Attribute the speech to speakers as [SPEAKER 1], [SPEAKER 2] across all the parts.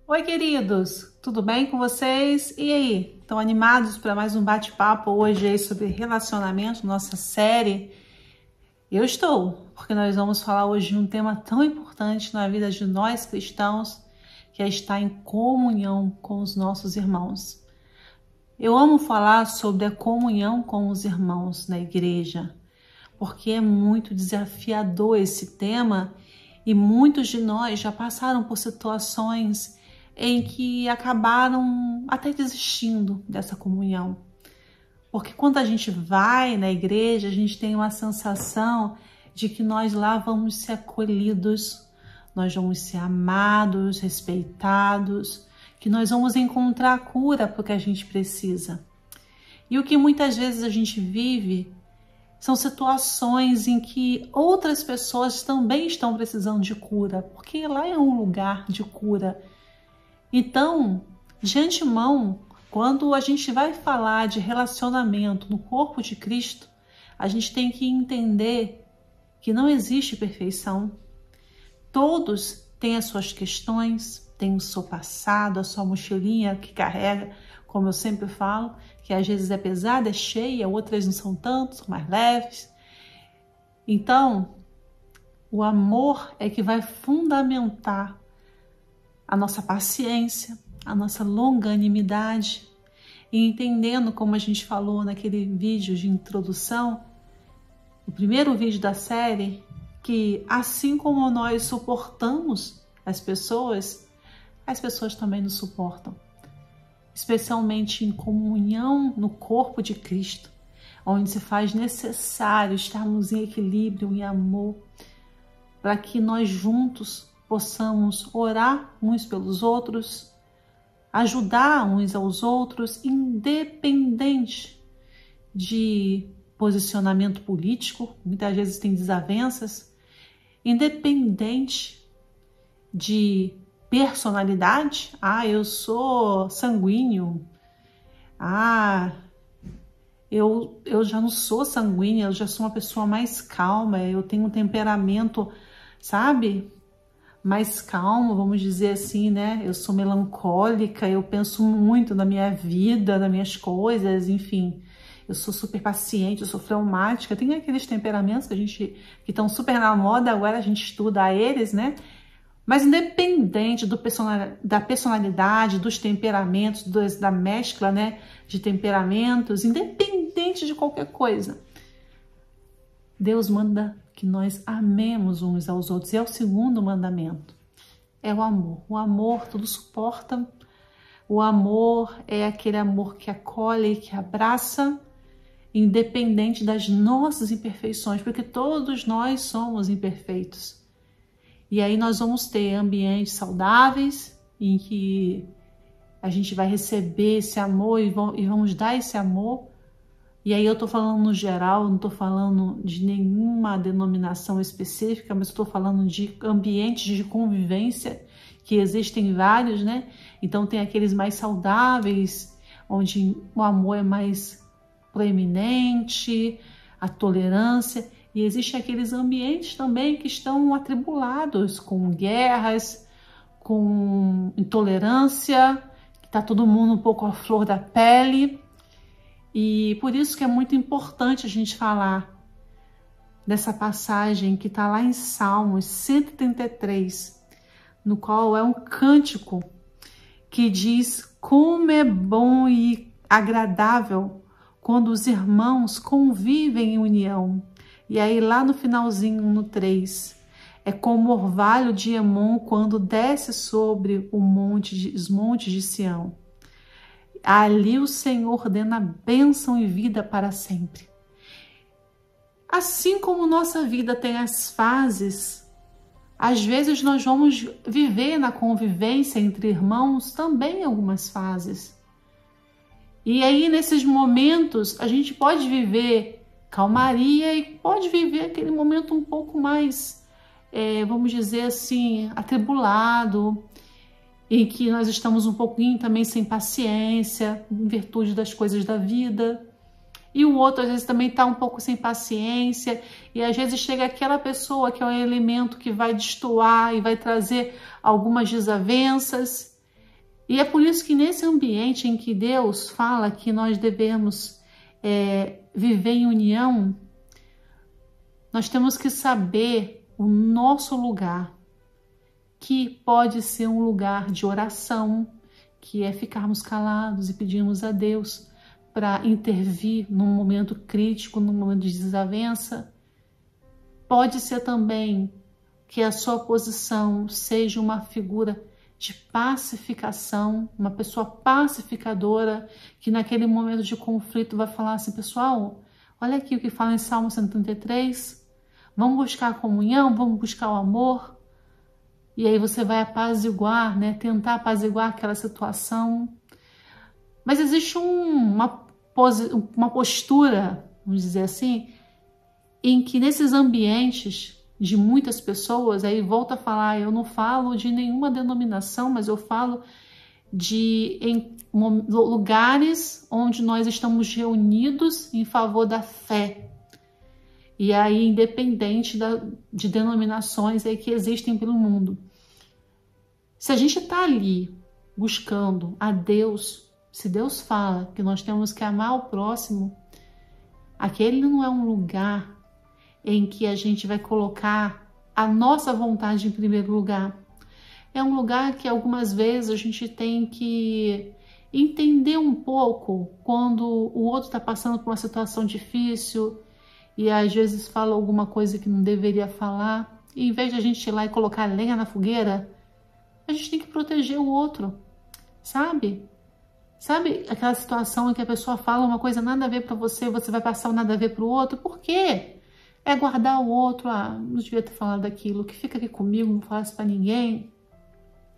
[SPEAKER 1] Oi, queridos! Tudo bem com vocês? E aí? Estão animados para mais um bate-papo hoje aí sobre relacionamento, nossa série? Eu estou, porque nós vamos falar hoje de um tema tão importante na vida de nós cristãos, que é estar em comunhão com os nossos irmãos. Eu amo falar sobre a comunhão com os irmãos na igreja, porque é muito desafiador esse tema e muitos de nós já passaram por situações em que acabaram até desistindo dessa comunhão. Porque quando a gente vai na igreja, a gente tem uma sensação de que nós lá vamos ser acolhidos, nós vamos ser amados, respeitados, que nós vamos encontrar a cura para o que a gente precisa. E o que muitas vezes a gente vive são situações em que outras pessoas também estão precisando de cura, porque lá é um lugar de cura. Então, de antemão, quando a gente vai falar de relacionamento no corpo de Cristo, a gente tem que entender que não existe perfeição. Todos têm as suas questões, têm o seu passado, a sua mochilinha que carrega, como eu sempre falo, que às vezes é pesada, é cheia, outras não são tanto, são mais leves. Então, o amor é que vai fundamentar a nossa paciência, a nossa longanimidade, e entendendo, como a gente falou naquele vídeo de introdução, o primeiro vídeo da série, que assim como nós suportamos as pessoas também nos suportam, especialmente em comunhão no corpo de Cristo, onde se faz necessário estarmos em equilíbrio, em amor, para que nós juntos possamos orar uns pelos outros, ajudar uns aos outros, independente de posicionamento político, muitas vezes tem desavenças, independente de personalidade. Eu sou sanguíneo. Eu já não sou sanguínea, eu já sou uma pessoa mais calma, eu tenho um temperamento, sabe? Mais calmo, vamos dizer assim, né? Eu sou melancólica, eu penso muito na minha vida, nas minhas coisas, enfim. Eu sou super paciente, eu sou fleumática. Tem aqueles temperamentos que estão super na moda, agora a gente estuda eles, né? Mas independente da personalidade, dos temperamentos, da mescla, né, de temperamentos, independente de qualquer coisa, Deus manda que nós amemos uns aos outros. E é o segundo mandamento, é o amor. O amor tudo suporta. O amor é aquele amor que acolhe, que abraça, independente das nossas imperfeições, porque todos nós somos imperfeitos. E aí nós vamos ter ambientes saudáveis em que a gente vai receber esse amor e vamos dar esse amor. E aí eu tô falando no geral, não tô falando de nenhuma denominação específica, mas estou falando de ambientes de convivência, que existem vários, né? Então tem aqueles mais saudáveis, onde o amor é mais proeminente, a tolerância. E existem aqueles ambientes também que estão atribulados com guerras, com intolerância, que está todo mundo um pouco à flor da pele. E por isso que é muito importante a gente falar dessa passagem que está lá em Salmos 133, no qual é um cântico que diz como é bom e agradável quando os irmãos convivem em união. E aí lá no finalzinho, no 3, é como o orvalho de Hermon quando desce sobre os montes de Sião. Ali o Senhor ordena bênção e vida para sempre. Assim como nossa vida tem as fases, às vezes nós vamos viver na convivência entre irmãos também algumas fases. E aí nesses momentos a gente pode viver calmaria e pode viver aquele momento um pouco mais, vamos dizer assim, atribulado, em que nós estamos um pouquinho também sem paciência, em virtude das coisas da vida. E o outro, às vezes, também está um pouco sem paciência. E, às vezes, chega aquela pessoa que é um elemento que vai destoar e vai trazer algumas desavenças. E é por isso que nesse ambiente em que Deus fala que nós devemos viver em união, nós temos que saber o nosso lugar, que pode ser um lugar de oração, que é ficarmos calados e pedirmos a Deus para intervir num momento crítico, num momento de desavença. Pode ser também que a sua posição seja uma figura de pacificação, uma pessoa pacificadora, que naquele momento de conflito vai falar assim: pessoal, olha aqui o que fala em Salmo 133, vamos buscar a comunhão, vamos buscar o amor. E aí você vai apaziguar, né? Tentar apaziguar aquela situação. Mas existe uma postura, vamos dizer assim, em que nesses ambientes de muitas pessoas, aí volta a falar, eu não falo de nenhuma denominação, mas eu falo em lugares onde nós estamos reunidos em favor da fé. E aí, independente de denominações aí que existem pelo mundo. Se a gente está ali buscando a Deus, se Deus fala que nós temos que amar o próximo, aquele não é um lugar em que a gente vai colocar a nossa vontade em primeiro lugar. É um lugar que algumas vezes a gente tem que entender um pouco quando o outro está passando por uma situação difícil e às vezes fala alguma coisa que não deveria falar. E em vez de a gente ir lá e colocar lenha na fogueira, a gente tem que proteger o outro, sabe? Sabe aquela situação em que a pessoa fala uma coisa nada a ver para você, você vai passar o nada a ver para o outro? Por quê? É guardar o outro, não devia ter falado daquilo, que fica aqui comigo, não falo isso para ninguém.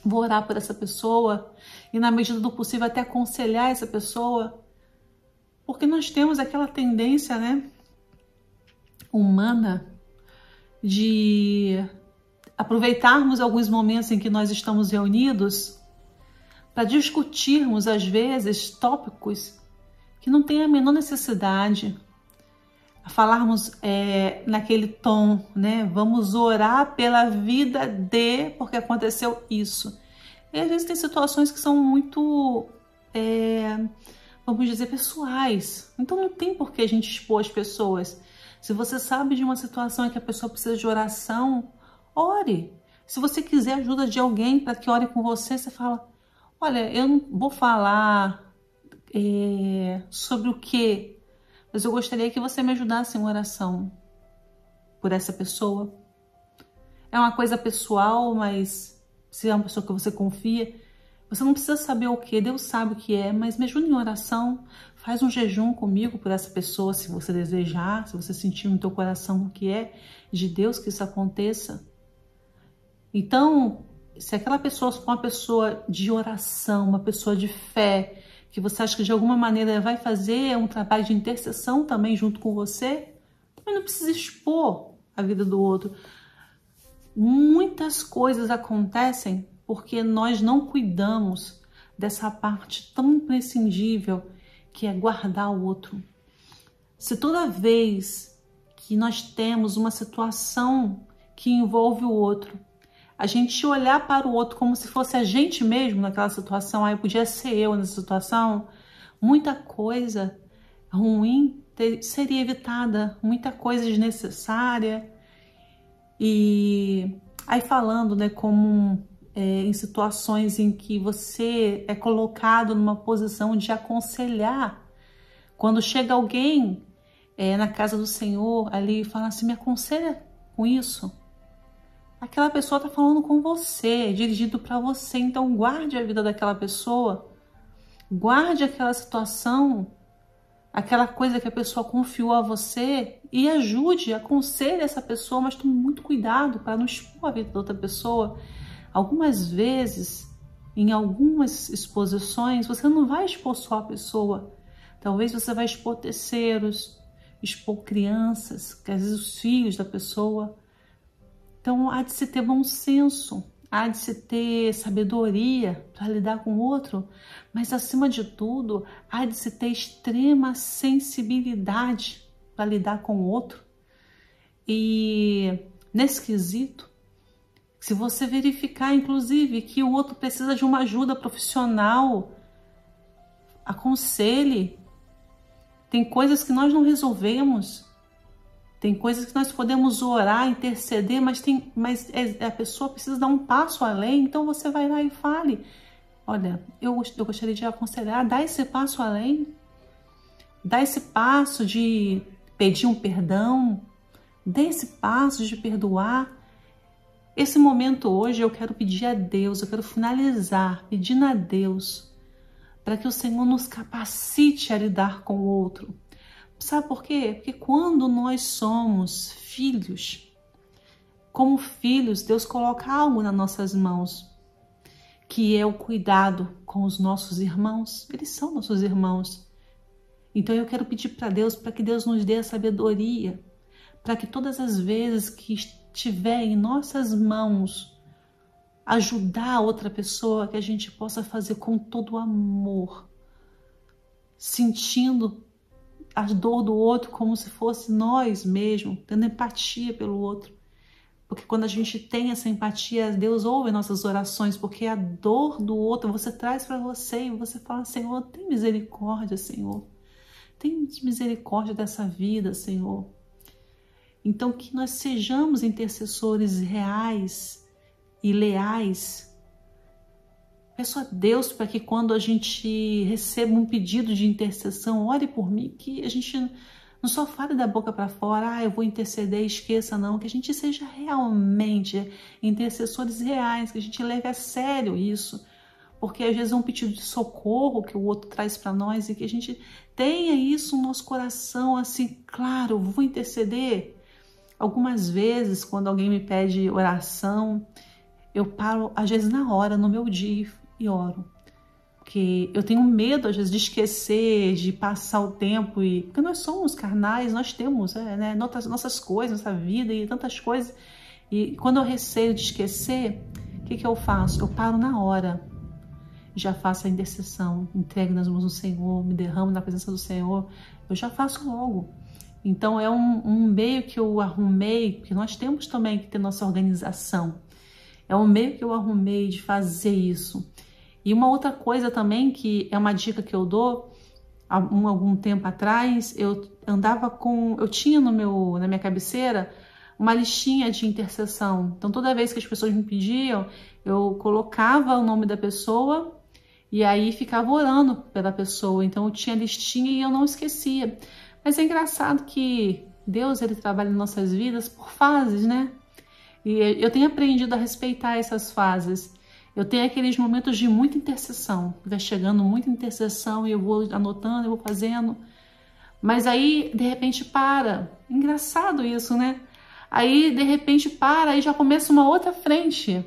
[SPEAKER 1] Vou orar por essa pessoa e na medida do possível até aconselhar essa pessoa. Porque nós temos aquela tendência, né, humana de aproveitarmos alguns momentos em que nós estamos reunidos para discutirmos, às vezes, tópicos que não têm a menor necessidade. Falarmos naquele tom, né? Vamos orar pela vida porque aconteceu isso. E às vezes tem situações que são muito, vamos dizer, pessoais. Então não tem por que a gente expor as pessoas. Se você sabe de uma situação em que a pessoa precisa de oração, ore. Se você quiser ajuda de alguém para que ore com você, você fala: olha, eu não vou falar sobre o quê, mas eu gostaria que você me ajudasse em uma oração por essa pessoa. É uma coisa pessoal, mas se é uma pessoa que você confia, você não precisa saber o que, Deus sabe o que é, mas me ajude em oração. Faz um jejum comigo por essa pessoa, se você desejar, se você sentir no teu coração o que é de Deus que isso aconteça. Então, se aquela pessoa for uma pessoa de oração, uma pessoa de fé, que você acha que de alguma maneira vai fazer um trabalho de intercessão também junto com você, também não precisa expor a vida do outro. Muitas coisas acontecem porque nós não cuidamos dessa parte tão imprescindível que é guardar o outro. Se toda vez que nós temos uma situação que envolve o outro, a gente olhar para o outro como se fosse a gente mesmo naquela situação, aí podia ser eu nessa situação, muita coisa ruim seria evitada, muita coisa desnecessária. E aí falando, né, como em situações em que você é colocado numa posição de aconselhar, quando chega alguém na casa do Senhor ali e fala assim: me aconselha com isso. Aquela pessoa está falando com você, é dirigido para você, então guarde a vida daquela pessoa, guarde aquela situação, aquela coisa que a pessoa confiou a você e ajude, aconselhe essa pessoa, mas tome muito cuidado para não expor a vida da outra pessoa. Algumas vezes, em algumas exposições, você não vai expor só a pessoa, talvez você vai expor terceiros, expor crianças, que às vezes os filhos da pessoa. Então, há de se ter bom senso, há de se ter sabedoria para lidar com o outro, mas, acima de tudo, há de se ter extrema sensibilidade para lidar com o outro. E, nesse quesito, Se você verificar, inclusive, que o outro precisa de uma ajuda profissional, aconselhe. Tem coisas que nós não resolvemos. Tem coisas que nós podemos orar, interceder, mas a pessoa precisa dar um passo além, então você vai lá e fale. Olha, eu gostaria de aconselhar, dá esse passo além. Dá esse passo de pedir um perdão. Dê esse passo de perdoar. Esse momento hoje eu quero pedir a Deus, eu quero finalizar pedindo a Deus para que o Senhor nos capacite a lidar com o outro. Sabe por quê? Porque quando nós somos filhos, como filhos, Deus coloca algo nas nossas mãos, que é o cuidado com os nossos irmãos. Eles são nossos irmãos. Então eu quero pedir para Deus, para que Deus nos dê a sabedoria, para que todas as vezes que estiver em nossas mãos ajudar outra pessoa, que a gente possa fazer com todo amor, sentindo a dor do outro como se fosse nós mesmos, tendo empatia pelo outro. Porque quando a gente tem essa empatia, Deus ouve nossas orações, porque a dor do outro você traz para você e você fala: Senhor, tem misericórdia, Senhor. Tem misericórdia dessa vida, Senhor. Então, que nós sejamos intercessores reais e leais. Peço a Deus para que quando a gente receba um pedido de intercessão, ore por mim, que a gente não só fale da boca para fora, eu vou interceder, esqueça, não. Que a gente seja realmente intercessores reais, que a gente leve a sério isso. Porque às vezes é um pedido de socorro que o outro traz para nós e que a gente tenha isso no nosso coração, assim, claro, vou interceder. Algumas vezes, quando alguém me pede oração, eu paro, às vezes, na hora, no meu dia e oro. Porque eu tenho medo, às vezes, de esquecer, de passar o tempo. Porque nós somos carnais, nós temos nossas coisas, nossa vida e tantas coisas. E quando eu receio de esquecer, o que eu faço? Eu paro na hora. Já faço a intercessão, entrego nas mãos do Senhor, me derramo na presença do Senhor. Eu já faço logo. Então é um meio que eu arrumei, porque nós temos também que ter nossa organização. É um meio que eu arrumei de fazer isso. E uma outra coisa também, que é uma dica que eu dou, algum tempo atrás, eu tinha na minha cabeceira uma listinha de intercessão. Então toda vez que as pessoas me pediam, eu colocava o nome da pessoa e aí ficava orando pela pessoa. Então eu tinha a listinha e eu não esquecia. Mas é engraçado que Deus, ele trabalha em nossas vidas por fases, né? E eu tenho aprendido a respeitar essas fases. Eu tenho aqueles momentos de muita intercessão. Vai chegando muita intercessão e eu vou anotando, eu vou fazendo. Mas aí, de repente, para. Engraçado isso, né? Aí, de repente, para, aí já começa uma outra frente.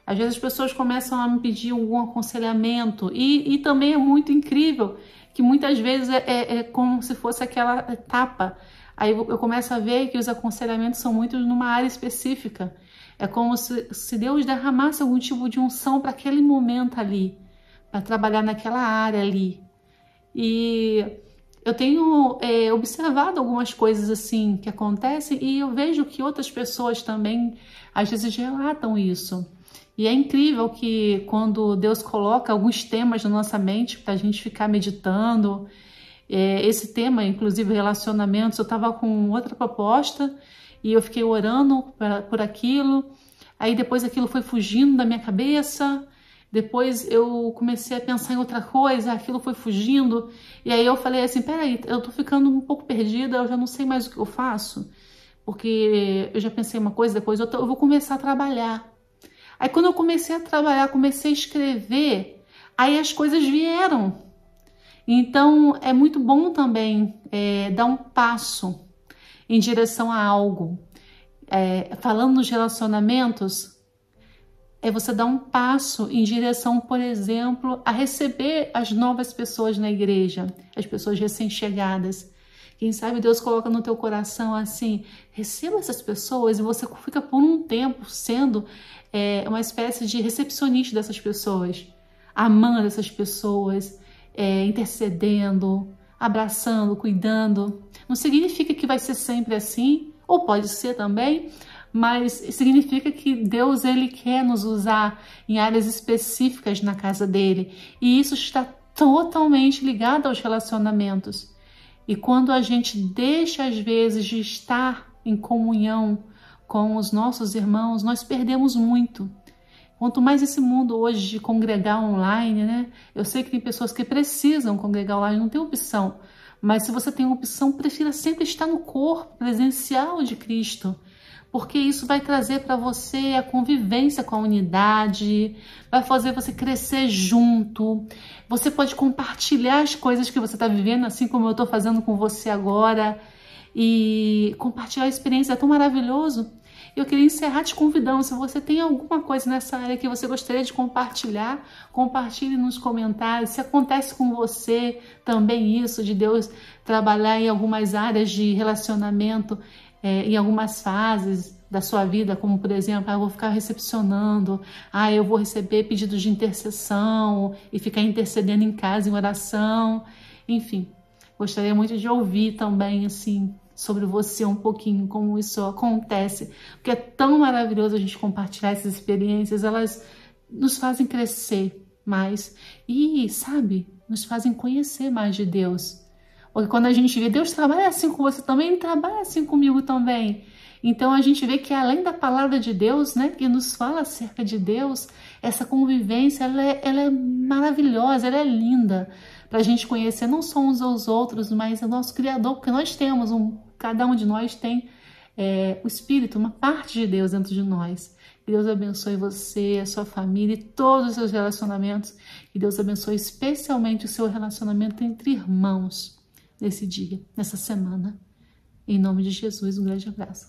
[SPEAKER 1] Às vezes as pessoas começam a me pedir algum aconselhamento. E também é muito incrível que muitas vezes é como se fosse aquela etapa. Aí eu começo a ver que os aconselhamentos são muito numa área específica. É como se Deus derramasse algum tipo de unção para aquele momento ali, para trabalhar naquela área ali. E eu tenho observado algumas coisas assim que acontecem e eu vejo que outras pessoas também às vezes relatam isso. E é incrível que quando Deus coloca alguns temas na nossa mente para a gente ficar meditando, esse tema, inclusive relacionamentos, eu estava com outra proposta e eu fiquei orando por aquilo, aí depois aquilo foi fugindo da minha cabeça, depois eu comecei a pensar em outra coisa, aquilo foi fugindo, e aí eu falei assim, peraí, eu tô ficando um pouco perdida, eu já não sei mais o que eu faço, porque eu já pensei uma coisa, depois outra, eu vou começar a trabalhar. Aí quando eu comecei a trabalhar, comecei a escrever, aí as coisas vieram. Então é muito bom também dar um passo em direção a algo. Falando nos relacionamentos, você dar um passo em direção, por exemplo, a receber as novas pessoas na igreja, as pessoas recém-chegadas. Quem sabe Deus coloca no teu coração assim, receba essas pessoas e você fica por um tempo sendo uma espécie de recepcionista dessas pessoas, amando essas pessoas, intercedendo, abraçando, cuidando. Não significa que vai ser sempre assim, ou pode ser também, mas significa que Deus, ele quer nos usar em áreas específicas na casa dele, e isso está totalmente ligado aos relacionamentos. E quando a gente deixa, às vezes, de estar em comunhão com os nossos irmãos, nós perdemos muito. Quanto mais esse mundo hoje de congregar online, né? Eu sei que tem pessoas que precisam congregar online, não tem opção. Mas se você tem opção, prefira sempre estar no corpo presencial de Cristo. Porque isso vai trazer para você a convivência com a unidade, vai fazer você crescer junto. Você pode compartilhar as coisas que você está vivendo, assim como eu estou fazendo com você agora. E compartilhar a experiência é tão maravilhoso. Eu queria encerrar te convidando, se você tem alguma coisa nessa área que você gostaria de compartilhar, compartilhe nos comentários. Se acontece com você também isso, de Deus trabalhar em algumas áreas de relacionamento, em algumas fases da sua vida, como por exemplo, eu vou ficar recepcionando, eu vou receber pedidos de intercessão e ficar intercedendo em casa em oração, enfim, gostaria muito de ouvir também assim sobre você um pouquinho, como isso acontece, porque é tão maravilhoso a gente compartilhar essas experiências, elas nos fazem crescer mais e, sabe, nos fazem conhecer mais de Deus. Porque quando a gente vê Deus trabalha assim com você também, Ele trabalha assim comigo também. Então a gente vê que além da palavra de Deus, né, que nos fala acerca de Deus, essa convivência, ela é maravilhosa, ela é linda, para a gente conhecer não só uns aos outros, mas o nosso Criador, porque nós temos, cada um de nós tem o Espírito, uma parte de Deus dentro de nós. Que Deus abençoe você, a sua família e todos os seus relacionamentos. Que Deus abençoe especialmente o seu relacionamento entre irmãos nesse dia, nessa semana. Em nome de Jesus, um grande abraço.